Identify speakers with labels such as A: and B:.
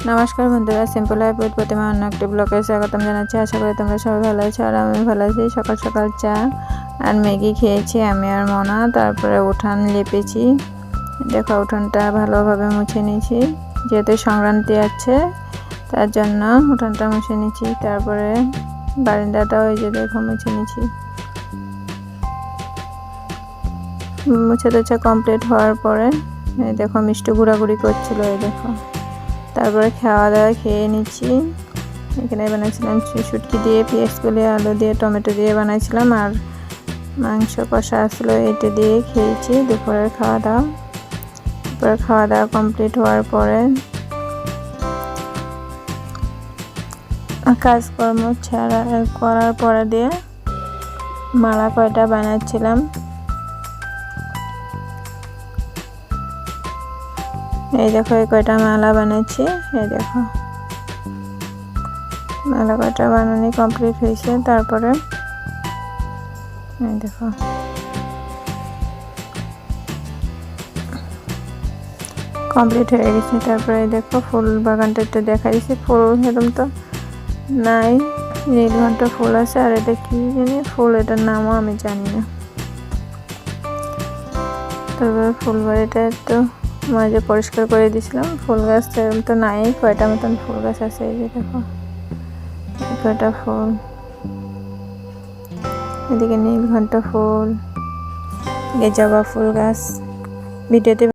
A: নমস্কার বন্ধুরা, simple life with প্রতিমা অন্য একটি ব্লগে স্বাগতম জানাচ্ছি। আশা করি তোমরা সবাই ভালো আছো আর আমি ভালো আছি। সকাল সকাল চা আর ম্যাগি খেয়েছি আমি আর মনা। তারপরে উঠান লেপেছি। দেখো উঠানটা ভালোভাবে মুছে নিয়েছি, যেহেতু সংক্রান্তি আছে তার জন্য উঠানটা মুছে নিয়েছি। তারপরে বারান্দাটাও ওই যে দেখো মুছে নিয়েছি। মুছে টুছে কমপ্লিট হওয়ার পরে এই দেখো মিষ্টি ঘোরাঘুরি করছিল, এই দেখো। তারপরে খাওয়া দাওয়া খেয়ে নিচ্ছি। এখানে বানাইছিলাম শুটকি দিয়ে, পেঁয়াজ কলি, আলু দিয়ে, টমেটো দিয়ে বানাইছিলাম আর মাংস কষা আসলো, এটা দিয়ে খেয়েছি দুপুরের খাওয়া দাওয়া। তারপরে খাওয়া দাওয়া কমপ্লিট হওয়ার পরে কাজকর্ম করার পরে দিয়ে মালা কয়টা বানাচ্ছিলাম। এই দেখো এই কয়টা মালা বানাচ্ছি, এই দেখো মালা কয়টা বানানো কমপ্লিট হয়েছে। তারপরে এই দেখো কমপ্লিট হয়ে গেছে। তারপরে এই দেখো ফুল বাগানটা একটু দেখা দিচ্ছে, ফুল এরকম তো নাই, নীলঘণ্টা ফুল আছে আর এটা কি জানি ফুল, এটার নামও আমি জানি না। তারপরে ফুলবাড়িটা একটু মাঝে পরিষ্কার করে দিয়েছিলাম। ফুল গাছ এরকম তো নাই, কয়টা মতন ফুল গাছ আছে, এই যে দেখো কয়টা ফুল, এদিকে নীলঘণ্টা ফুল, জবা ফুল গাছ। ভিডিওতে